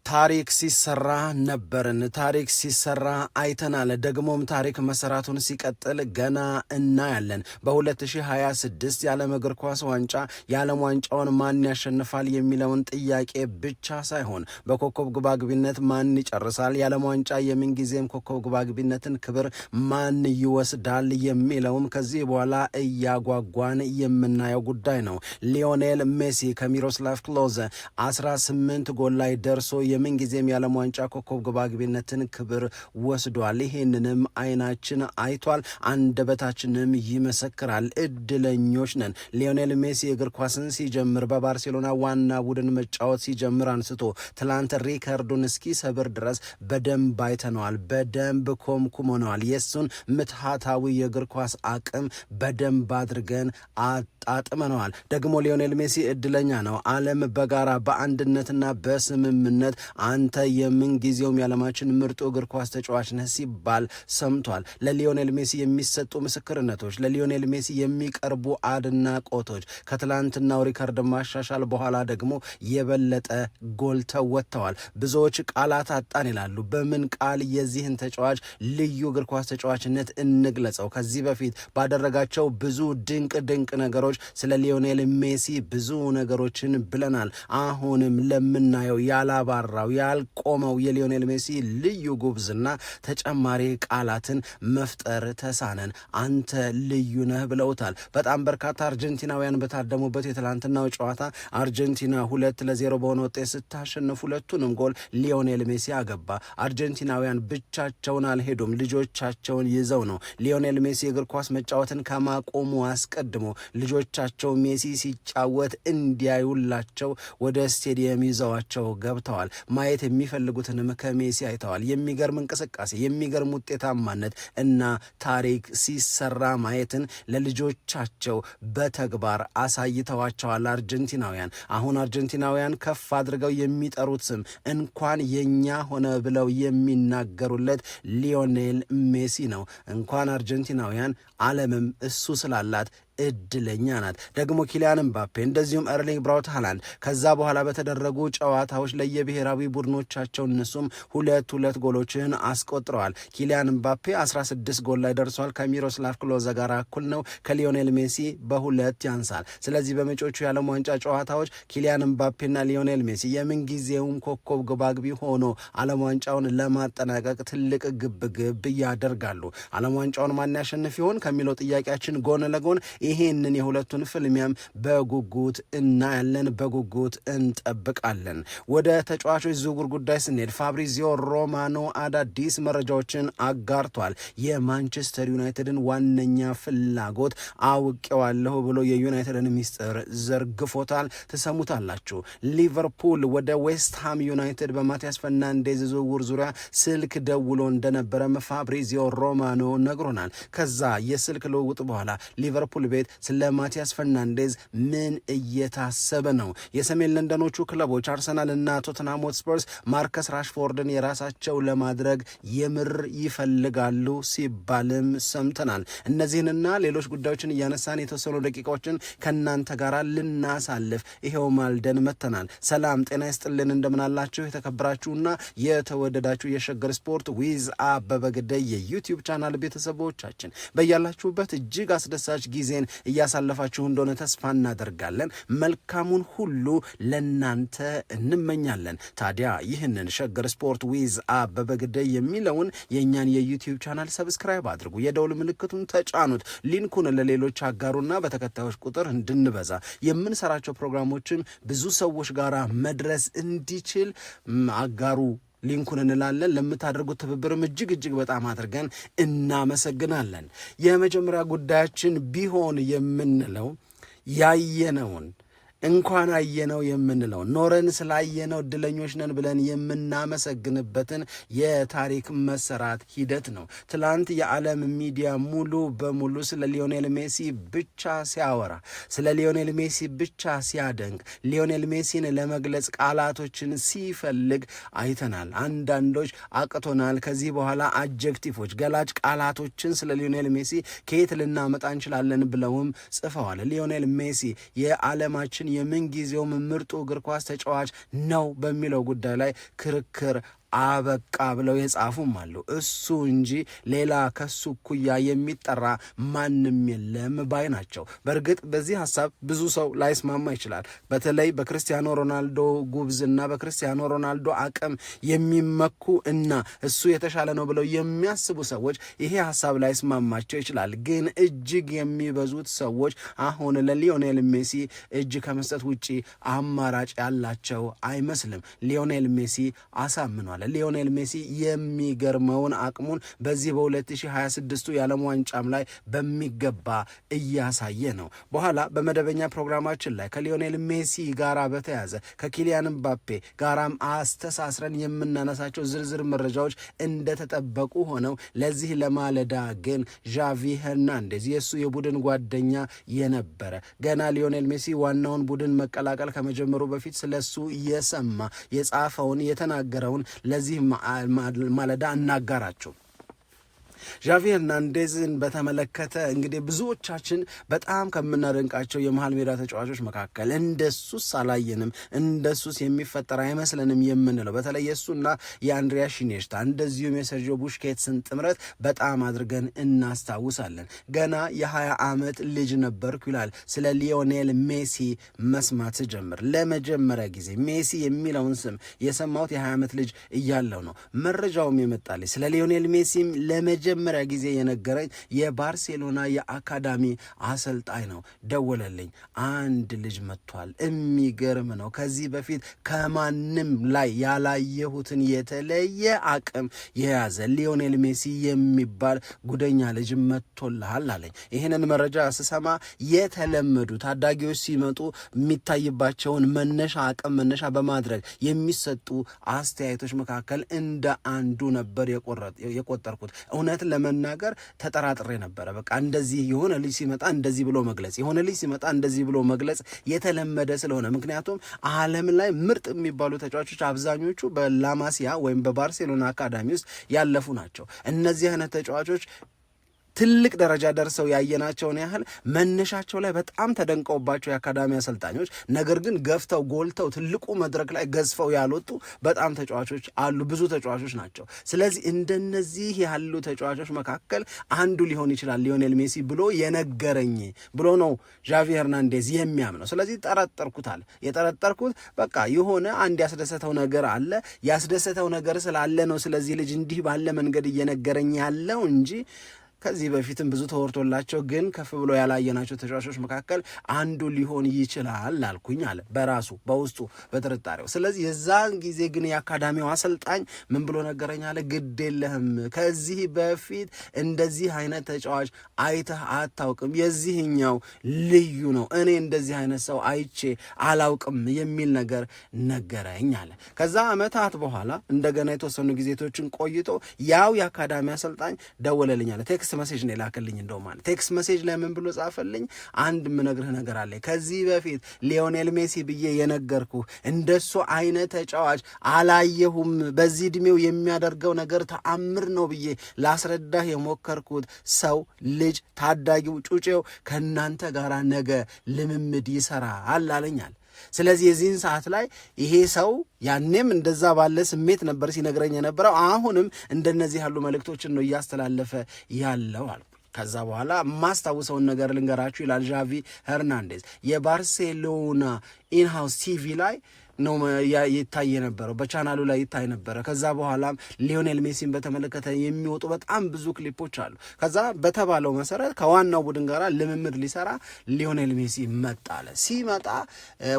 ታሪክ ሲሰራ ነበርን፣ ታሪክ ሲሰራ አይተናል። ደግሞም ታሪክ መሰራቱን ሲቀጥል ገና እናያለን። በ2026 የዓለም እግር ኳስ ዋንጫ የዓለም ዋንጫውን ማን ያሸንፋል የሚለውን ጥያቄ ብቻ ሳይሆን በኮከብ ግባግቢነት ማን ይጨርሳል፣ የዓለም ዋንጫ የምንጊዜም ኮከብ ግባግቢነትን ክብር ማን ይወስዳል የሚለውም ከዚህ በኋላ እያጓጓን የምናየው ጉዳይ ነው። ሊዮኔል ሜሲ ከሚሮስላቭ ክሎዘ 18 ጎል ላይ ደርሶ የምንጊዜም የዓለም ዋንጫ ኮከብ ግባግቢነትን ክብር ወስዷል። ይህንንም አይናችን አይቷል፣ አንደበታችንም ይመሰክራል። እድለኞች ነን። ሊዮኔል ሜሲ እግር ኳስን ሲጀምር በባርሴሎና ዋና ቡድን መጫወት ሲጀምር አንስቶ ትላንት ሪከርዱን እስኪሰብር ድረስ በደንብ አይተነዋል፣ በደንብ ኮምኩመነዋል። የሱን ምትሃታዊ የእግር ኳስ አቅም በደንብ አድርገን አጣጥመነዋል። ደግሞ ሊዮኔል ሜሲ እድለኛ ነው። ዓለም በጋራ በአንድነትና በስምምነት አንተ የምንጊዜውም የዓለማችን ምርጡ እግር ኳስ ተጫዋች ነህ ሲባል ሰምቷል። ለሊዮኔል ሜሲ የሚሰጡ ምስክርነቶች፣ ለሊዮኔል ሜሲ የሚቀርቡ አድናቆቶች ከትላንትናው ሪከርድ ማሻሻል በኋላ ደግሞ የበለጠ ጎልተው ወጥተዋል። ብዙዎች ቃላት አጣን ይላሉ። በምን ቃል የዚህን ተጫዋች ልዩ እግር ኳስ ተጫዋችነት እንግለጸው? ከዚህ በፊት ባደረጋቸው ብዙ ድንቅ ነገሮች ስለ ሊዮኔል ሜሲ ብዙ ነገሮችን ብለናል። አሁንም ለምናየው ያላባራው ያልቆመው የሊዮኔል ሜሲ ልዩ ጉብዝና ተጨማሪ ቃላትን መፍጠር ተሳነን። አንተ ልዩ ነህ ብለውታል። በጣም በርካታ አርጀንቲናውያን በታደሙበት የትላንትናው ጨዋታ አርጀንቲና 2-0 በሆነ ውጤት ስታሸንፍ ሁለቱንም ጎል ሊዮኔል ሜሲ አገባ። አርጀንቲናውያን ብቻቸውን አልሄዱም፣ ልጆቻቸውን ይዘው ነው። ሊዮኔል ሜሲ እግር ኳስ መጫወትን ከማቆሙ አስቀድሞ ልጆቻቸው ሜሲ ሲጫወት እንዲያዩላቸው ወደ ስቴዲየም ይዘዋቸው ገብተዋል። ማየት የሚፈልጉትንም ከሜሲ አይተዋል። የሚገርም እንቅስቃሴ፣ የሚገርም ውጤታማነት እና ታሪክ ሲሰራ ማየትን ለልጆቻቸው በተግባር አሳይተዋቸዋል አርጀንቲናውያን። አሁን አርጀንቲናውያን ከፍ አድርገው የሚጠሩት ስም እንኳን የኛ ሆነ ብለው የሚናገሩለት ሊዮኔል ሜሲ ነው። እንኳን አርጀንቲናውያን ዓለምም እሱ ስላላት እድለኛ ናት። ደግሞ ኪሊያን ምባፔ እንደዚሁም ኤርሊንግ ብራውት ሃላንድ ከዛ በኋላ በተደረጉ ጨዋታዎች ለየብሔራዊ ቡድኖቻቸው እነሱም ሁለት ጎሎችን አስቆጥረዋል። ኪሊያን ምባፔ 16 ጎል ላይ ደርሷል። ከሚሮስላቭ ክሎዘ ጋር እኩል ነው። ከሊዮኔል ሜሲ በሁለት ያንሳል። ስለዚህ በመጪዎቹ የዓለም ዋንጫ ጨዋታዎች ኪሊያን ምባፔና ሊዮኔል ሜሲ የምንጊዜውም ኮከብ ግባግቢ ሆኖ ዓለም ዋንጫውን ለማጠናቀቅ ትልቅ ግብ ያደርጋሉ። ዓለም ዋንጫውን ማን ያሸንፍ ይሆን ከሚለው ጥያቄያችን ጎን ለጎን ይሄንን የሁለቱን ፍልሚያም በጉጉት እናያለን፣ በጉጉት እንጠብቃለን። ወደ ተጫዋቾች ዝውውር ጉዳይ ስንሄድ ፋብሪዚዮ ሮማኖ አዳዲስ መረጃዎችን አጋርቷል። የማንቸስተር ዩናይትድን ዋነኛ ፍላጎት አውቄዋለሁ ብሎ የዩናይትድን ሚስጥር ዘርግፎታል። ትሰሙታላችሁ። ሊቨርፑል ወደ ዌስትሃም ዩናይትድ በማቲያስ ፈርናንዴዝ ዝውውር ዙሪያ ስልክ ደውሎ እንደነበረም ፋብሪዚዮ ሮማኖ ነግሮናል። ከዛ የስልክ ልውውጥ በኋላ ሊቨርፑል ቤት ስለ ማቲያስ ፈርናንዴዝ ምን እየታሰበ ነው? የሰሜን ለንደኖቹ ክለቦች አርሰናል እና ቶተንሃም ሆትስፐርስ ማርከስ ራሽፎርድን የራሳቸው ለማድረግ የምር ይፈልጋሉ ሲባልም ሰምተናል። እነዚህንና ሌሎች ጉዳዮችን እያነሳን የተወሰኑ ደቂቃዎችን ከእናንተ ጋር ልናሳልፍ ይሄው ማልደን መተናል። ሰላም ጤና ይስጥልን፣ እንደምናላችሁ የተከበራችሁና የተወደዳችሁ የሸገር ስፖርት ዊዝ አበበ ግደይ የዩቲዩብ ቻናል ቤተሰቦቻችን በያላችሁበት እጅግ አስደሳች ጊዜን እያሳለፋችሁ እንደሆነ ተስፋ እናደርጋለን። መልካሙን ሁሉ ለናንተ እንመኛለን። ታዲያ ይህንን ሸገር ስፖርት ዊዝ አበበ ግደይ የሚለውን የእኛን የዩቲዩብ ቻናል ሰብስክራይብ አድርጉ፣ የደውል ምልክቱን ተጫኑት፣ ሊንኩን ለሌሎች አጋሩና በተከታዮች ቁጥር እንድንበዛ የምንሰራቸው ፕሮግራሞችም ብዙ ሰዎች ጋር መድረስ እንዲችል አጋሩ ሊንኩን እንላለን። ለምታደርጉት ትብብርም እጅግ በጣም አድርገን እናመሰግናለን። የመጀመሪያ ጉዳያችን ቢሆን የምንለው ያየነውን እንኳን አየነው የምንለው ኖረን ስላየነው እድለኞች ነን ብለን የምናመሰግንበትን የታሪክ መሰራት ሂደት ነው። ትላንት የዓለም ሚዲያ ሙሉ በሙሉ ስለ ሊዮኔል ሜሲ ብቻ ሲያወራ፣ ስለ ሊዮኔል ሜሲ ብቻ ሲያደንቅ፣ ሊዮኔል ሜሲን ለመግለጽ ቃላቶችን ሲፈልግ አይተናል። አንዳንዶች አቅቶናል፣ ከዚህ በኋላ አጀክቲፎች ገላጭ ቃላቶችን ስለ ሊዮኔል ሜሲ ከየት ልናመጣ እንችላለን ብለውም ጽፈዋል። ሊዮኔል ሜሲ የዓለማችን የዓለማችን የምንጊዜውም ምርጡ እግር ኳስ ተጫዋች ነው በሚለው ጉዳይ ላይ ክርክር አበቃ ብለው የጻፉም አሉ። እሱ እንጂ ሌላ ከሱ እኩያ የሚጠራ ማንም የለም ባይ ናቸው። በእርግጥ በዚህ ሀሳብ ብዙ ሰው ላይስማማ ይችላል። በተለይ በክርስቲያኖ ሮናልዶ ጉብዝና በክርስቲያኖ ሮናልዶ አቅም የሚመኩ እና እሱ የተሻለ ነው ብለው የሚያስቡ ሰዎች ይሄ ሀሳብ ላይስማማቸው ይችላል። ግን እጅግ የሚበዙት ሰዎች አሁን ለሊዮኔል ሜሲ እጅ ከመስጠት ውጪ አማራጭ ያላቸው አይመስልም። ሊዮኔል ሜሲ አሳምኗል። ሊዮኔል ሜሲ የሚገርመውን አቅሙን በዚህ በ2026 የዓለም ዋንጫም ላይ በሚገባ እያሳየ ነው። በኋላ በመደበኛ ፕሮግራማችን ላይ ከሊዮኔል ሜሲ ጋራ በተያዘ ከኪሊያን ምባፔ ጋራም አስተሳስረን የምናነሳቸው ዝርዝር መረጃዎች እንደተጠበቁ ሆነው ለዚህ ለማለዳ ግን ዣቪ ሄርናንዴዝ የእሱ የቡድን ጓደኛ የነበረ ገና ሊዮኔል ሜሲ ዋናውን ቡድን መቀላቀል ከመጀመሩ በፊት ስለሱ የሰማ የጻፈውን የተናገረውን ለዚህ ማለዳ እናጋራችሁ። ዣቪ ሄርናንዴዝን በተመለከተ እንግዲህ ብዙዎቻችን በጣም ከምናደንቃቸው የመሃል ሜዳ ተጫዋቾች መካከል እንደሱስ አላየንም፣ እንደሱስ የሚፈጠር አይመስለንም የምንለው በተለይ የእሱና የአንድሪያ ሽኔሽታ እንደዚሁም የሰርጂዮ ቡሽኬትስን ጥምረት በጣም አድርገን እናስታውሳለን። ገና የ20 ዓመት ልጅ ነበርኩ ይላል ስለ ሊዮኔል ሜሲ መስማት ጀምር። ለመጀመሪያ ጊዜ ሜሲ የሚለውን ስም የሰማሁት የ20 ዓመት ልጅ እያለው ነው። መረጃውም የመጣልኝ ስለ ሊዮኔል ሜሲም ለመጀመሪያ ጊዜ የነገረኝ የባርሴሎና የአካዳሚ አሰልጣኝ ነው። ደወለልኝ፣ አንድ ልጅ መጥቷል፣ የሚገርም ነው፣ ከዚህ በፊት ከማንም ላይ ያላየሁትን የተለየ አቅም የያዘ ሊዮኔል ሜሲ የሚባል ጉደኛ ልጅ መጥቶልሃል አለኝ። ይህንን መረጃ ስሰማ የተለመዱ ታዳጊዎች ሲመጡ የሚታይባቸውን መነሻ አቅም መነሻ በማድረግ የሚሰጡ አስተያየቶች መካከል እንደ አንዱ ነበር የቆጠርኩት። እውነት ለመናገር ተጠራጥሬ ነበረ። በቃ እንደዚህ የሆነ ልጅ ሲመጣ እንደዚህ ብሎ መግለጽ የሆነ ልጅ ሲመጣ እንደዚህ ብሎ መግለጽ የተለመደ ስለሆነ፣ ምክንያቱም ዓለም ላይ ምርጥ የሚባሉ ተጫዋቾች አብዛኞቹ በላማሲያ ወይም በባርሴሎና አካዳሚ ውስጥ ያለፉ ናቸው። እነዚህ አይነት ተጫዋቾች ትልቅ ደረጃ ደርሰው ያየናቸውን ያህል መነሻቸው ላይ በጣም ተደንቀውባቸው የአካዳሚ አሰልጣኞች ነገር ግን ገፍተው ጎልተው ትልቁ መድረክ ላይ ገዝፈው ያልወጡ በጣም ተጫዋቾች አሉ፣ ብዙ ተጫዋቾች ናቸው። ስለዚህ እንደነዚህ ያሉ ተጫዋቾች መካከል አንዱ ሊሆን ይችላል ሊዮኔል ሜሲ ብሎ የነገረኝ ብሎ ነው ዣቪ ሄርናንዴዝ የሚያምነው። ስለዚህ ጠረጠርኩታል። የጠረጠርኩት በቃ የሆነ አንድ ያስደሰተው ነገር አለ፣ ያስደሰተው ነገር ስላለ ነው ስለዚህ ልጅ እንዲህ ባለ መንገድ እየነገረኝ ያለው እንጂ ከዚህ በፊትም ብዙ ተወርቶላቸው ግን ከፍ ብሎ ያላየናቸው ተጫዋቾች መካከል አንዱ ሊሆን ይችላል አልኩኝ አለ በራሱ በውስጡ በጥርጣሬው። ስለዚህ የዛን ጊዜ ግን የአካዳሚው አሰልጣኝ ምን ብሎ ነገረኝ አለ፣ ግድ የለህም ከዚህ በፊት እንደዚህ አይነት ተጫዋች አይተህ አታውቅም፣ የዚህኛው ልዩ ነው፣ እኔ እንደዚህ አይነት ሰው አይቼ አላውቅም የሚል ነገር ነገረኝ አለ። ከዛ ዓመታት በኋላ እንደገና የተወሰኑ ጊዜቶችን ቆይቶ ያው የአካዳሚ አሰልጣኝ ደወለልኝ አለ። ቴክስት መሴጅ ነው የላከልኝ። እንደው ማለት ቴክስት መሴጅ ላይ ምን ብሎ ጻፈልኝ፣ አንድ የምነግርህ ነገር አለ፣ ከዚህ በፊት ሊዮኔል ሜሲ ብዬ የነገርኩህ እንደሱ አይነት ተጫዋች አላየሁም፣ በዚህ እድሜው የሚያደርገው ነገር ተአምር ነው ብዬ ላስረዳህ የሞከርኩት ሰው ልጅ ታዳጊው ጩጬው ከእናንተ ጋር ነገ ልምምድ ይሰራል አለኛል። ስለዚህ የዚህን ሰዓት ላይ ይሄ ሰው ያኔም እንደዛ ባለ ስሜት ነበር ሲነግረኝ የነበረው፣ አሁንም እንደነዚህ ያሉ መልእክቶችን ነው እያስተላለፈ ያለው አልኩ። ከዛ በኋላ ማስታውሰውን ነገር ልንገራችሁ ይላል ዣቪ ሄርናንዴዝ። የባርሴሎና ኢንሃውስ ቲቪ ላይ ነው ይታይ የነበረው፣ በቻናሉ ላይ ይታይ ነበረ። ከዛ በኋላም ሊዮኔል ሜሲን በተመለከተ የሚወጡ በጣም ብዙ ክሊፖች አሉ። ከዛ በተባለው መሰረት ከዋናው ቡድን ጋር ልምምድ ሊሰራ ሊዮኔል ሜሲ መጣ አለ። ሲመጣ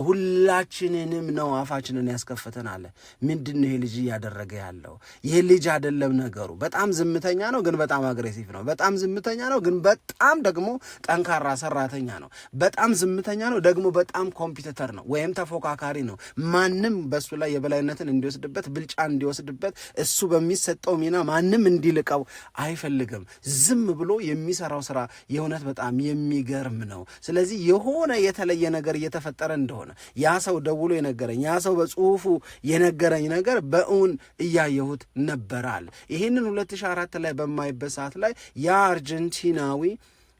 ሁላችንንም ነው አፋችንን ያስከፈተን አለ። ምንድን ነው ይሄ ልጅ እያደረገ ያለው? ይሄ ልጅ አይደለም ነገሩ። በጣም ዝምተኛ ነው ግን በጣም አግሬሲቭ ነው። በጣም ዝምተኛ ነው ግን በጣም ደግሞ ጠንካራ ሰራተኛ ነው። በጣም ዝምተኛ ነው ደግሞ በጣም ኮምፒቲተር ነው ወይም ተፎካካሪ ነው። ማንም በሱ ላይ የበላይነትን እንዲወስድበት ብልጫ እንዲወስድበት እሱ በሚሰጠው ሚና ማንም እንዲልቀው አይፈልግም። ዝም ብሎ የሚሰራው ስራ የእውነት በጣም የሚገርም ነው። ስለዚህ የሆነ የተለየ ነገር እየተፈጠረ እንደሆነ ያ ሰው ደውሎ የነገረኝ ያ ሰው በጽሁፉ የነገረኝ ነገር በእውን እያየሁት ነበራል። ይህንን 2004 ላይ በማይበት ሰዓት ላይ ያ አርጀንቲናዊ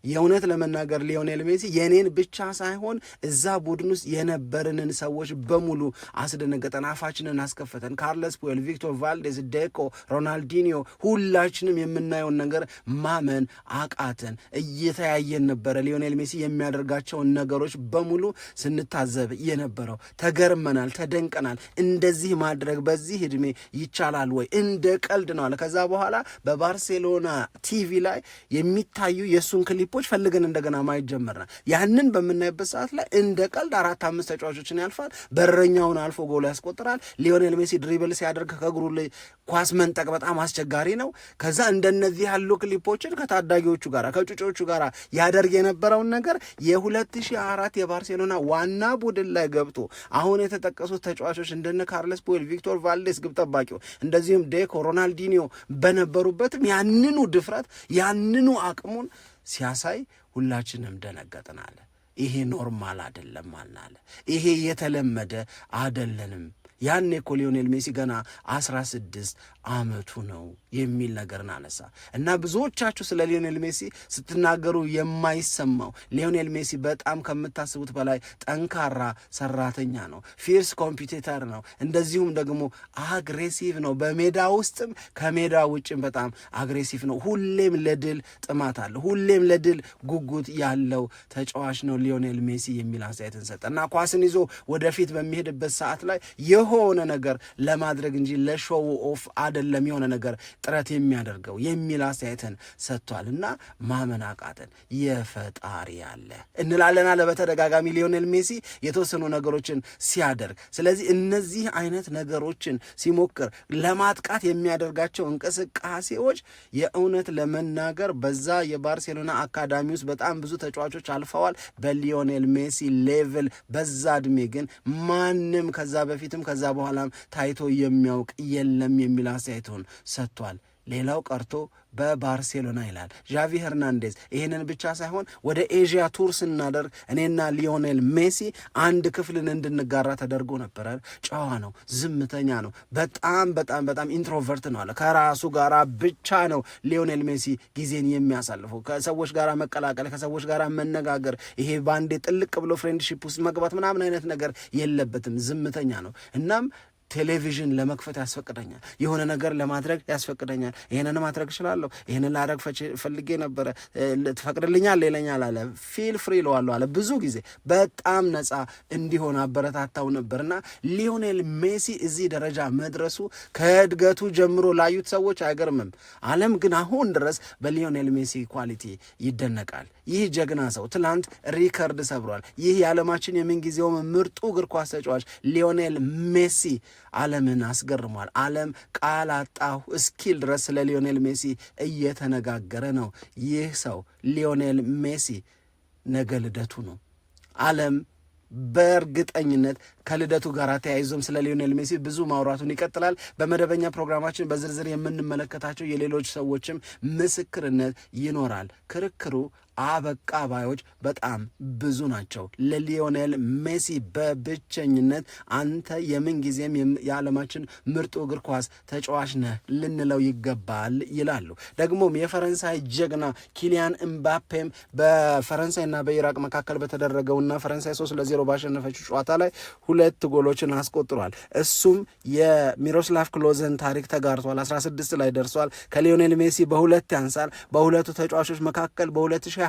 የእውነት ለመናገር ሊዮኔል ሜሲ የኔን ብቻ ሳይሆን እዛ ቡድን ውስጥ የነበርንን ሰዎች በሙሉ አስደነገጠን፣ አፋችንን አስከፈተን። ካርለስ ፑዌል፣ ቪክቶር ቫልዴዝ፣ ዴኮ፣ ሮናልዲኒዮ ሁላችንም የምናየውን ነገር ማመን አቃተን። እየተያየን ነበረ ሊዮኔል ሜሲ የሚያደርጋቸውን ነገሮች በሙሉ ስንታዘብ የነበረው። ተገርመናል፣ ተደንቀናል። እንደዚህ ማድረግ በዚህ ዕድሜ ይቻላል ወይ? እንደ ቀልድ ነው አለ። ከዛ በኋላ በባርሴሎና ቲቪ ላይ የሚታዩ የእሱን ክሊፖች ፈልገን እንደገና ማየት ጀመርና ያንን በምናይበት ሰዓት ላይ እንደ ቀልድ 4-5 ተጫዋቾችን ያልፋል፣ በረኛውን አልፎ ጎል ያስቆጥራል። ሊዮኔል ሜሲ ድሪብል ሲያደርግ ከእግሩ ላይ ኳስ መንጠቅ በጣም አስቸጋሪ ነው። ከዛ እንደነዚህ ያሉ ክሊፖችን ከታዳጊዎቹ ጋር ከጩጮቹ ጋር ያደርግ የነበረውን ነገር የ2004 የባርሴሎና ዋና ቡድን ላይ ገብቶ አሁን የተጠቀሱት ተጫዋቾች እንደነ ካርለስ ፑዌል፣ ቪክቶር ቫልዴስ ግብ ጠባቂው፣ እንደዚሁም ዴኮ፣ ሮናልዲኒዮ በነበሩበትም ያንኑ ድፍረት ያንኑ አቅሙን ሲያሳይ ሁላችንም ደነገጥናል። ይሄ ኖርማል አይደለም አለ። ይሄ የተለመደ አይደለንም። ያኔ እኮ ሊዮኔል ሜሲ ገና 16 ዓመቱ ነው የሚል ነገርን አነሳ እና ብዙዎቻችሁ ስለ ሊዮኔል ሜሲ ስትናገሩ የማይሰማው ሊዮኔል ሜሲ በጣም ከምታስቡት በላይ ጠንካራ ሰራተኛ ነው፣ ፊርስ ኮምፒቲተር ነው፣ እንደዚሁም ደግሞ አግሬሲቭ ነው። በሜዳ ውስጥም ከሜዳ ውጭም በጣም አግሬሲቭ ነው። ሁሌም ለድል ጥማት አለው፣ ሁሌም ለድል ጉጉት ያለው ተጫዋች ነው ሊዮኔል ሜሲ የሚል አስተያየትን ሰጠ እና ኳስን ይዞ ወደፊት በሚሄድበት ሰዓት ላይ የሆነ ነገር ለማድረግ እንጂ ለሾው ኦፍ አይደለም የሆነ ነገር ጥረት የሚያደርገው የሚል አስተያየትን ሰጥቷል እና ማመን አቃተን። የፈጣሪ ያለ እንላለን አለ በተደጋጋሚ ሊዮኔል ሜሲ የተወሰኑ ነገሮችን ሲያደርግ። ስለዚህ እነዚህ አይነት ነገሮችን ሲሞክር ለማጥቃት የሚያደርጋቸው እንቅስቃሴዎች የእውነት ለመናገር በዛ የባርሴሎና አካዳሚ ውስጥ በጣም ብዙ ተጫዋቾች አልፈዋል። በሊዮኔል ሜሲ ሌቭል በዛ እድሜ ግን ማንም ከዛ በፊትም ከዛ በኋላም ታይቶ የሚያውቅ የለም የሚል አስተያየቱን ሰጥቷል። ሌላው ቀርቶ በባርሴሎና ይላል ዣቪ ሄርናንዴዝ ይህንን ብቻ ሳይሆን ወደ ኤዥያ ቱር ስናደርግ እኔና ሊዮኔል ሜሲ አንድ ክፍልን እንድንጋራ ተደርጎ ነበረ። ጨዋ ነው፣ ዝምተኛ ነው፣ በጣም ኢንትሮቨርት ነው አለ። ከራሱ ጋር ብቻ ነው ሊዮኔል ሜሲ ጊዜን የሚያሳልፈው። ከሰዎች ጋር መቀላቀል፣ ከሰዎች ጋር መነጋገር፣ ይሄ ባንዴ ጥልቅ ብሎ ፍሬንድሺፕ ውስጥ መግባት ምናምን አይነት ነገር የለበትም። ዝምተኛ ነው። እናም ቴሌቪዥን ለመክፈት ያስፈቅደኛል፣ የሆነ ነገር ለማድረግ ያስፈቅደኛል። ይሄንን ማድረግ እችላለሁ፣ ይሄንን ላደርግ ፈልጌ ነበረ፣ ትፈቅድልኛል ይለኛል አለ። ፊል ፍሪ ለዋለሁ አለ። ብዙ ጊዜ በጣም ነፃ እንዲሆን አበረታታው ነበርና ሊዮኔል ሜሲ እዚህ ደረጃ መድረሱ ከእድገቱ ጀምሮ ላዩት ሰዎች አይገርምም። ዓለም ግን አሁን ድረስ በሊዮኔል ሜሲ ኳሊቲ ይደነቃል። ይህ ጀግና ሰው ትላንት ሪከርድ ሰብሯል። ይህ የዓለማችን የምንጊዜውም ምርጡ እግር ኳስ ተጫዋች ሊዮኔል ሜሲ ዓለምን አስገርሟል። ዓለም ቃል አጣሁ እስኪል ድረስ ስለ ሊዮኔል ሜሲ እየተነጋገረ ነው። ይህ ሰው ሊዮኔል ሜሲ ነገ ልደቱ ነው። ዓለም በእርግጠኝነት ከልደቱ ጋር ተያይዞም ስለ ሊዮኔል ሜሲ ብዙ ማውራቱን ይቀጥላል። በመደበኛ ፕሮግራማችን በዝርዝር የምንመለከታቸው የሌሎች ሰዎችም ምስክርነት ይኖራል። ክርክሩ አበቃ ባዮች በጣም ብዙ ናቸው። ለሊዮኔል ሜሲ በብቸኝነት አንተ የምንጊዜም የዓለማችን ምርጡ እግር ኳስ ተጫዋች ነህ ልንለው ይገባል ይላሉ። ደግሞም የፈረንሳይ ጀግና ኪሊያን እምባፔም በፈረንሳይና በኢራቅ መካከል በተደረገውና ፈረንሳይ 3-0 ባሸነፈችው ጨዋታ ላይ 2 ጎሎችን አስቆጥሯል። እሱም የሚሮስላቭ ክሎዘን ታሪክ ተጋርቷል። 16 ላይ ደርሷል። ከሊዮኔል ሜሲ በ2 ያንሳል። በሁለቱ ተጫዋቾች መካከል በ2022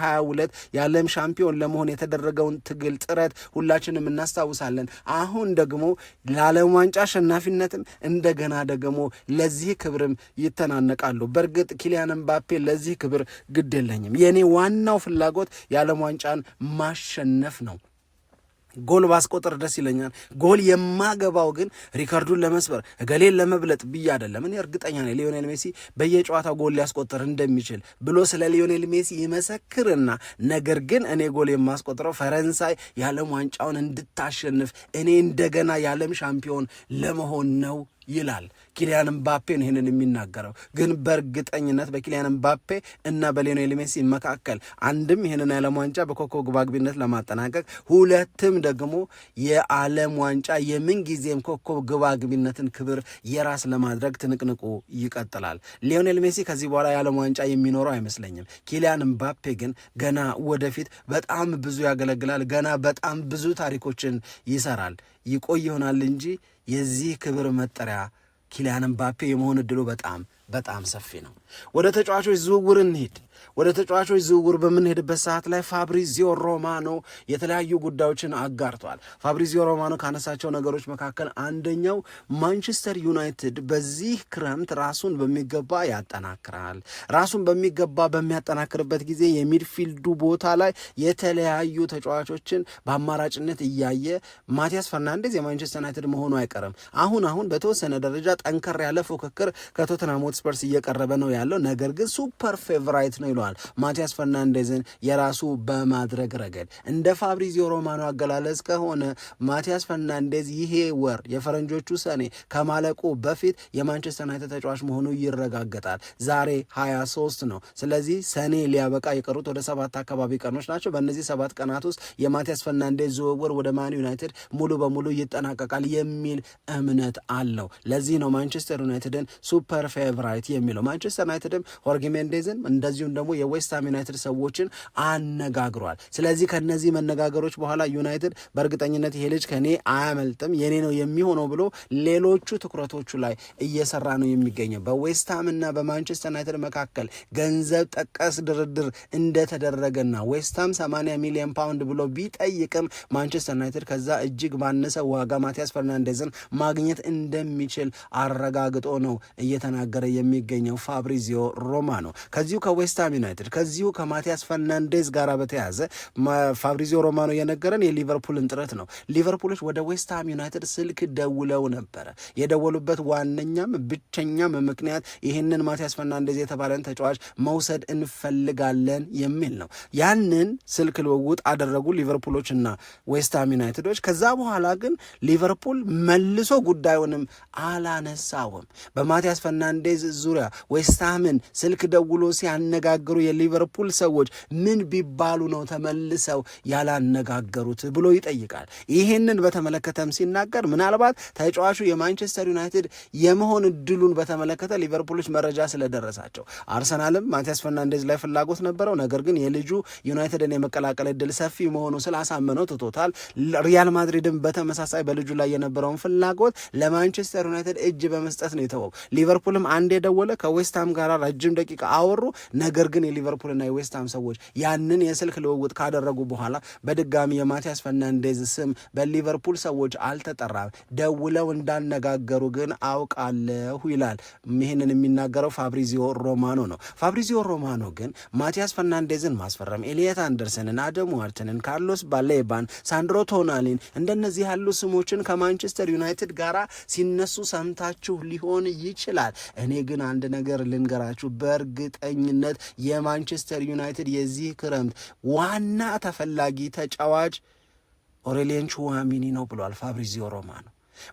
የዓለም ሻምፒዮን ለመሆን የተደረገውን ትግል ጥረት ሁላችንም እናስታውሳለን። አሁን ደግሞ ለዓለም ዋንጫ አሸናፊነትም እንደገና ደግሞ ለዚህ ክብርም ይተናነቃሉ። በእርግጥ ኪሊያን ምባፔ ለዚህ ክብር ግድ የለኝም፣ የኔ ዋናው ፍላጎት የዓለም ዋንጫን ማሸነፍ ነው። ጎል ባስቆጥር ደስ ይለኛል። ጎል የማገባው ግን ሪካርዱን ለመስበር እገሌን ለመብለጥ ብዬ አይደለም። እኔ እርግጠኛ ነኝ ሊዮኔል ሜሲ በየጨዋታው ጎል ሊያስቆጥር እንደሚችል ብሎ ስለ ሊዮኔል ሜሲ ይመሰክርና ነገር ግን እኔ ጎል የማስቆጥረው ፈረንሳይ የዓለም ዋንጫውን እንድታሸንፍ እኔ እንደገና የዓለም ሻምፒዮን ለመሆን ነው ይላል። ኪሊያን ምባፔ ነው ይህንን የሚናገረው። ግን በእርግጠኝነት በኪሊያን ምባፔ እና በሊዮኔል ሜሲ መካከል አንድም ይህንን የዓለም ዋንጫ በኮከብ ግባግቢነት ለማጠናቀቅ፣ ሁለትም ደግሞ የዓለም ዋንጫ የምንጊዜም ኮከብ ግባግቢነትን ክብር የራስ ለማድረግ ትንቅንቁ ይቀጥላል። ሊዮኔል ሜሲ ከዚህ በኋላ የዓለም ዋንጫ የሚኖረው አይመስለኝም። ኪሊያን ምባፔ ግን ገና ወደፊት በጣም ብዙ ያገለግላል። ገና በጣም ብዙ ታሪኮችን ይሰራል። ይቆይ ይሆናል እንጂ የዚህ ክብር መጠሪያ ኪሊያን ምባፔ የመሆን እድሉ በጣም በጣም ሰፊ ነው። ወደ ተጫዋቾች ዝውውር እንሂድ። ወደ ተጫዋቾች ዝውውር በምንሄድበት ሰዓት ላይ ፋብሪዚዮ ሮማኖ የተለያዩ ጉዳዮችን አጋርቷል። ፋብሪዚዮ ሮማኖ ካነሳቸው ነገሮች መካከል አንደኛው ማንቸስተር ዩናይትድ በዚህ ክረምት ራሱን በሚገባ ያጠናክራል። ራሱን በሚገባ በሚያጠናክርበት ጊዜ የሚድፊልዱ ቦታ ላይ የተለያዩ ተጫዋቾችን በአማራጭነት እያየ ማቲያስ ፈርናንዴዝ የማንቸስተር ዩናይትድ መሆኑ አይቀርም። አሁን በተወሰነ ደረጃ ጠንከር ያለ ፉክክር ከቶተንሃም ሆትስፐርስ እየቀረበ ነው ያለው። ነገር ግን ሱፐር ፌቨራይት ነው ይለዋል ማቲያስ ፈርናንዴዝን የራሱ በማድረግ ረገድ። እንደ ፋብሪዚዮ ሮማኖ አገላለጽ ከሆነ ማቲያስ ፈርናንዴዝ ይሄ ወር የፈረንጆቹ ሰኔ ከማለቁ በፊት የማንቸስተር ዩናይትድ ተጫዋች መሆኑ ይረጋገጣል። ዛሬ 23 ነው። ስለዚህ ሰኔ ሊያበቃ የቀሩት ወደ 7 አካባቢ ቀኖች ናቸው። በእነዚህ 7 ቀናት ውስጥ የማቲያስ ፈርናንዴዝ ዝውውር ወደ ማን ዩናይትድ ሙሉ በሙሉ ይጠናቀቃል የሚል እምነት አለው። ለዚህ ነው ማንቸስተር ዩናይትድን ሱፐር ፌቨራይት የሚለው። ማንቸስተር ዩናይትድም ሆርጌ ሜንዴዝን እንደዚሁም ደግሞ የዌስትሃም ዩናይትድ ሰዎችን አነጋግሯል። ስለዚህ ከነዚህ መነጋገሮች በኋላ ዩናይትድ በእርግጠኝነት ይሄ ልጅ ከኔ አያመልጥም የኔ ነው የሚሆነው ብሎ ሌሎቹ ትኩረቶቹ ላይ እየሰራ ነው የሚገኘው። በዌስትሃም እና በማንቸስተር ዩናይትድ መካከል ገንዘብ ጠቀስ ድርድር እንደተደረገና ዌስትሃም 80 ሚሊዮን ፓውንድ ብሎ ቢጠይቅም ማንቸስተር ዩናይትድ ከዛ እጅግ ባነሰ ዋጋ ማቲያስ ፈርናንዴዝን ማግኘት እንደሚችል አረጋግጦ ነው እየተናገረ የሚገኘው ፋብሪዚዮ ሮማኖ። ከዚሁ ከዌስትሃም ዩናይትድ ከዚሁ ከማቲያስ ፈርናንዴዝ ጋር በተያዘ ፋብሪዚዮ ሮማኖ የነገረን የሊቨርፑልን ጥረት ነው። ሊቨርፑሎች ወደ ዌስትሃም ዩናይትድ ስልክ ደውለው ነበረ። የደወሉበት ዋነኛም ብቸኛም ምክንያት ይህንን ማቲያስ ፈርናንዴዝ የተባለን ተጫዋች መውሰድ እንፈልጋለን የሚል ነው። ያንን ስልክ ልውውጥ አደረጉ ሊቨርፑሎች እና ዌስትሃም ዩናይትዶች። ከዛ በኋላ ግን ሊቨርፑል መልሶ ጉዳዩንም አላነሳውም። በማቲያስ ፈርናንዴዝ ዙሪያ ዌስትሃምን ስልክ ደውሎ ሲያነጋግሩ የሊቨርፑል ሰዎች ምን ቢባሉ ነው ተመልሰው ያላነጋገሩት ብሎ ይጠይቃል። ይህንን በተመለከተም ሲናገር ምናልባት ተጫዋቹ የማንቸስተር ዩናይትድ የመሆን እድሉን በተመለከተ ሊቨርፑሎች መረጃ ስለደረሳቸው፣ አርሰናልም ማቲያስ ፈርናንዴዝ ላይ ፍላጎት ነበረው። ነገር ግን የልጁ ዩናይትድን የመቀላቀል እድል ሰፊ መሆኑ ስላሳመነው ትቶታል። ሪያል ማድሪድም በተመሳሳይ በልጁ ላይ የነበረውን ፍላጎት ለማንቸስተር ዩናይትድ እጅ በመስጠት ነው የተወው። ሊቨርፑልም አንድ የደወለ ከዌስትሃም ጋር ረጅም ደቂቃ አወሩ። ነገር ግን የሊቨርፑልና የዌስትሃም ሰዎች ያንን የስልክ ልውውጥ ካደረጉ በኋላ በድጋሚ የማቲያስ ፈርናንዴዝ ስም በሊቨርፑል ሰዎች አልተጠራም። ደውለው እንዳነጋገሩ ግን አውቃለሁ ይላል። ይህንን የሚናገረው ፋብሪዚዮ ሮማኖ ነው። ፋብሪዚዮ ሮማኖ ግን ማቲያስ ፈርናንዴዝን ማስፈረም ኤሊየት አንደርሰንን፣ አደም ዋርተንን፣ ካርሎስ ባሌባን፣ ሳንድሮ ቶናሊን እንደነዚህ ያሉ ስሞችን ከማንቸስተር ዩናይትድ ጋር ሲነሱ ሰምታችሁ ሊሆን ይችላል። እኔ ግን አንድ ነገር ልንገራችሁ፣ በእርግጠኝነት የማንቸስተር ዩናይትድ የዚህ ክረምት ዋና ተፈላጊ ተጫዋች ኦሬሊየን ቹዋሚኒ ነው ብሏል ፋብሪዚዮ ሮማኖ።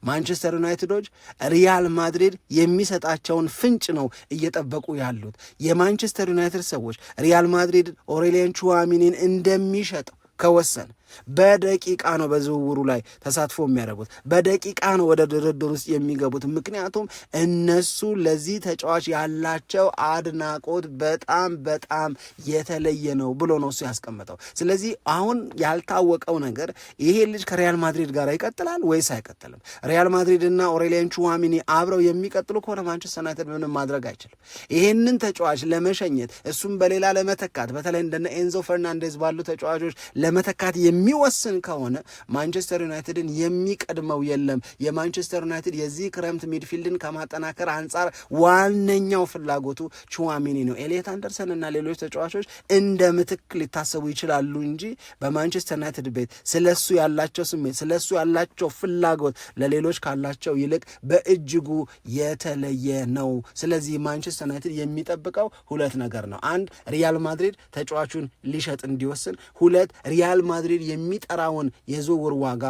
ማንቸስተር ዩናይትዶች ሪያል ማድሪድ የሚሰጣቸውን ፍንጭ ነው እየጠበቁ ያሉት። የማንቸስተር ዩናይትድ ሰዎች ሪያል ማድሪድ ኦሬሊየን ቹዋሚኒን እንደሚሸጠው ከወሰን በደቂቃ ነው በዝውውሩ ላይ ተሳትፎ የሚያደርጉት፣ በደቂቃ ነው ወደ ድርድር ውስጥ የሚገቡት። ምክንያቱም እነሱ ለዚህ ተጫዋች ያላቸው አድናቆት በጣም በጣም የተለየ ነው ብሎ ነው እሱ ያስቀመጠው። ስለዚህ አሁን ያልታወቀው ነገር ይሄ ልጅ ከሪያል ማድሪድ ጋር ይቀጥላል ወይስ አይቀጥልም? ሪያል ማድሪድ እና ኦሬሊየን ቹዋሚኒ አብረው የሚቀጥሉ ከሆነ ማንቸስተር ዩናይትድ ምንም ማድረግ አይችልም። ይሄንን ተጫዋች ለመሸኘት እሱም በሌላ ለመተካት በተለይ እንደነ ኤንዞ ፈርናንዴዝ ባሉ ተጫዋቾች ለመተካት የሚወስን ከሆነ ማንቸስተር ዩናይትድን የሚቀድመው የለም። የማንቸስተር ዩናይትድ የዚህ ክረምት ሚድፊልድን ከማጠናከር አንጻር ዋነኛው ፍላጎቱ ቹዋሚኒ ነው። ኤሊየት አንደርሰን እና ሌሎች ተጫዋቾች እንደ ምትክ ሊታሰቡ ይችላሉ እንጂ በማንቸስተር ዩናይትድ ቤት ስለሱ ያላቸው ስሜት፣ ስለሱ ያላቸው ፍላጎት ለሌሎች ካላቸው ይልቅ በእጅጉ የተለየ ነው። ስለዚህ ማንቸስተር ዩናይትድ የሚጠብቀው ሁለት ነገር ነው። አንድ፣ ሪያል ማድሪድ ተጫዋቹን ሊሸጥ እንዲወስን፣ ሁለት፣ ሪያል ማድሪድ የሚጠራውን የዝውውር ዋጋ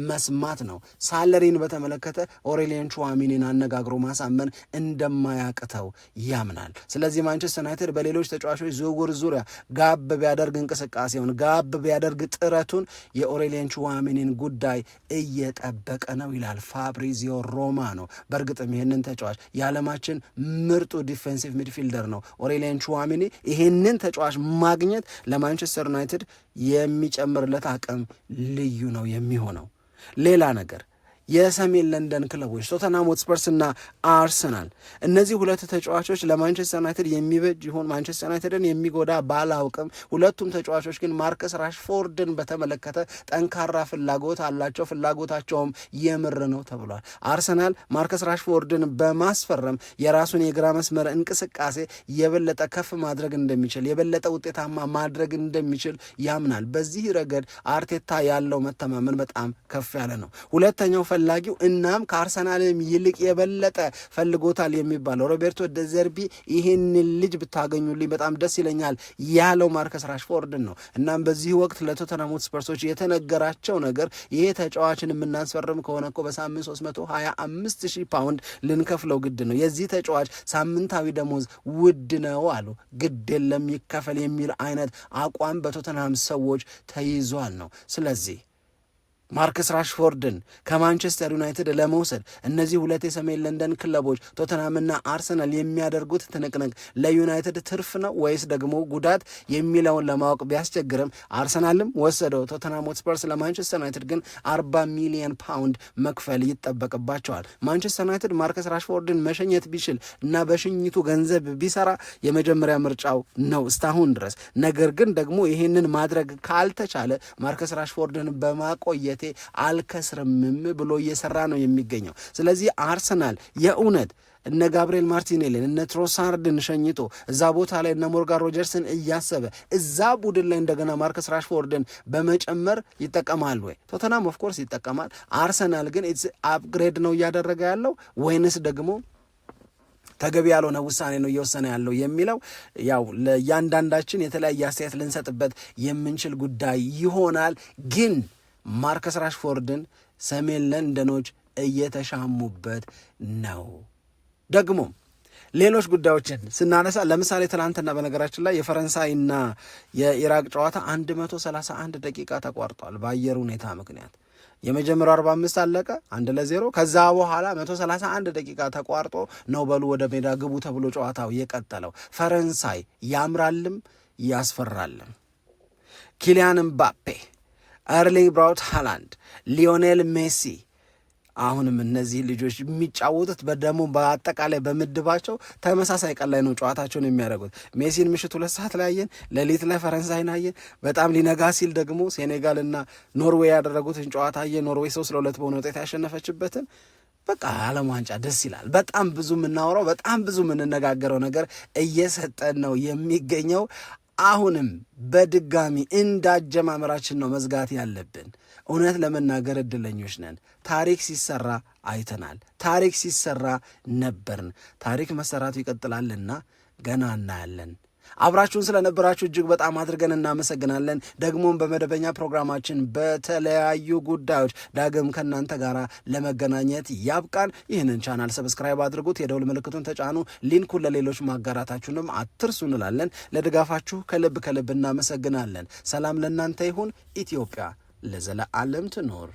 መስማት ነው። ሳለሪን በተመለከተ ኦሬሊያን ቹዋሚኒን አነጋግሮ ማሳመን እንደማያቅተው ያምናል። ስለዚህ ማንቸስተር ዩናይትድ በሌሎች ተጫዋቾች ዝውውር ዙሪያ ጋብ ቢያደርግ እንቅስቃሴውን ጋብ ቢያደርግ ጥረቱን የኦሬሊያን ቹዋሚኒን ጉዳይ እየጠበቀ ነው ይላል ፋብሪዚዮ ሮማኖ። በእርግጥም ይህንን ተጫዋች የዓለማችን ምርጡ ዲፌንሲቭ ሚድፊልደር ነው ኦሬሊያን ቹዋሚኒ። ይህንን ተጫዋች ማግኘት ለማንቸስተር ዩናይትድ የሚጨምርለት አቅም ልዩ ነው የሚሆነው። ሌላ ነገር የሰሜን ለንደን ክለቦች ቶተንሃም ሆትስፐርስ እና አርሰናል፣ እነዚህ ሁለት ተጫዋቾች ለማንቸስተር ዩናይትድ የሚበጅ ይሆን ማንቸስተር ዩናይትድን የሚጎዳ ባላውቅም፣ ሁለቱም ተጫዋቾች ግን ማርከስ ራሽፎርድን በተመለከተ ጠንካራ ፍላጎት አላቸው። ፍላጎታቸውም የምር ነው ተብሏል። አርሰናል ማርከስ ራሽፎርድን በማስፈረም የራሱን የግራ መስመር እንቅስቃሴ የበለጠ ከፍ ማድረግ እንደሚችል፣ የበለጠ ውጤታማ ማድረግ እንደሚችል ያምናል። በዚህ ረገድ አርቴታ ያለው መተማመን በጣም ከፍ ያለ ነው። ሁለተኛው ፈላጊው እናም ከአርሰናልም ይልቅ የበለጠ ፈልጎታል የሚባለው ሮቤርቶ ደዘርቢ ይህንን ልጅ ብታገኙልኝ በጣም ደስ ይለኛል ያለው ማርከስ ራሽፎርድን ነው። እናም በዚህ ወቅት ለቶተንሃም ሆትስፐርሶች የተነገራቸው ነገር ይሄ ተጫዋችን የምናስፈርም ከሆነ እኮ በሳምንት 325,000 ፓውንድ ልንከፍለው ግድ ነው፣ የዚህ ተጫዋች ሳምንታዊ ደሞዝ ውድ ነው አሉ። ግድ የለም ይከፈል የሚል አይነት አቋም በቶተንሃም ሰዎች ተይዟል ነው። ስለዚህ ማርከስ ራሽፎርድን ከማንቸስተር ዩናይትድ ለመውሰድ እነዚህ ሁለት የሰሜን ለንደን ክለቦች ቶተንሃምና አርሰናል የሚያደርጉት ትንቅንቅ ለዩናይትድ ትርፍ ነው ወይስ ደግሞ ጉዳት የሚለውን ለማወቅ ቢያስቸግርም አርሰናልም ወሰደው ቶተንሃም ሆትስፐርስ ለማንቸስተር ዩናይትድ ግን 40 ሚሊዮን ፓውንድ መክፈል ይጠበቅባቸዋል። ማንቸስተር ዩናይትድ ማርከስ ራሽፎርድን መሸኘት ቢችል እና በሽኝቱ ገንዘብ ቢሰራ የመጀመሪያ ምርጫው ነው እስካሁን ድረስ። ነገር ግን ደግሞ ይህንን ማድረግ ካልተቻለ ማርከስ ራሽፎርድን በማቆየት አልከስርምም ብሎ እየሰራ ነው የሚገኘው። ስለዚህ አርሰናል የእውነት እነ ጋብርኤል ማርቲኔሊን እነ ትሮሳርድን ሸኝቶ እዛ ቦታ ላይ እነ ሞርጋን ሮጀርስን እያሰበ እዛ ቡድን ላይ እንደገና ማርከስ ራሽፎርድን በመጨመር ይጠቀማል ወይ? ቶተንሃም ኦፍኮርስ ይጠቀማል። አርሰናል ግን አፕግሬድ ነው እያደረገ ያለው ወይንስ ደግሞ ተገቢ ያልሆነ ውሳኔ ነው እየወሰነ ያለው የሚለው ያው ለእያንዳንዳችን የተለያየ አስተያየት ልንሰጥበት የምንችል ጉዳይ ይሆናል። ግን ማርከስ ራሽፎርድን ሰሜን ለንደኖች እየተሻሙበት ነው። ደግሞ ሌሎች ጉዳዮችን ስናነሳ ለምሳሌ ትናንትና በነገራችን ላይ የፈረንሳይና የኢራቅ ጨዋታ 131 ደቂቃ ተቋርጧል በአየር ሁኔታ ምክንያት። የመጀመሪያው 45 አለቀ 1-0። ከዛ በኋላ 131 ደቂቃ ተቋርጦ ነው በሉ ወደ ሜዳ ግቡ ተብሎ ጨዋታው የቀጠለው። ፈረንሳይ ያምራልም ያስፈራልም። ኪሊያን ምባፔ፣ ኤርሊንግ ብራውት ሃላንድ፣ ሊዮኔል ሜሲ አሁንም እነዚህ ልጆች የሚጫወቱት በደሞ በአጠቃላይ በምድባቸው ተመሳሳይ ቀን ላይ ነው ጨዋታቸውን የሚያደርጉት። ሜሲን ምሽት 2 ሰዓት ላይ አየን፣ ሌሊት ላይ ፈረንሳይን አየን፣ በጣም ሊነጋ ሲል ደግሞ ሴኔጋልና ኖርዌይ ያደረጉትን ጨዋታ አየን። ኖርዌይ 3-2 በሆነ ውጤት ያሸነፈችበትን። በቃ ዓለም ዋንጫ ደስ ይላል። በጣም ብዙ የምናወራው በጣም ብዙ የምንነጋገረው ነገር እየሰጠን ነው የሚገኘው። አሁንም በድጋሚ እንዳጀማመራችን ነው መዝጋት ያለብን። እውነት ለመናገር እድለኞች ነን። ታሪክ ሲሰራ አይተናል። ታሪክ ሲሰራ ነበርን። ታሪክ መሰራቱ ይቀጥላልና ገና እናያለን። አብራችሁን ስለነበራችሁ እጅግ በጣም አድርገን እናመሰግናለን። ደግሞም በመደበኛ ፕሮግራማችን በተለያዩ ጉዳዮች ዳግም ከእናንተ ጋር ለመገናኘት ያብቃን። ይህንን ቻናል ሰብስክራይብ አድርጉት፣ የደውል ምልክቱን ተጫኑ፣ ሊንኩን ለሌሎች ማጋራታችሁንም አትርሱ እንላለን። ለድጋፋችሁ ከልብ ከልብ እናመሰግናለን። ሰላም ለእናንተ ይሁን። ኢትዮጵያ ለዘለዓለም ትኖር።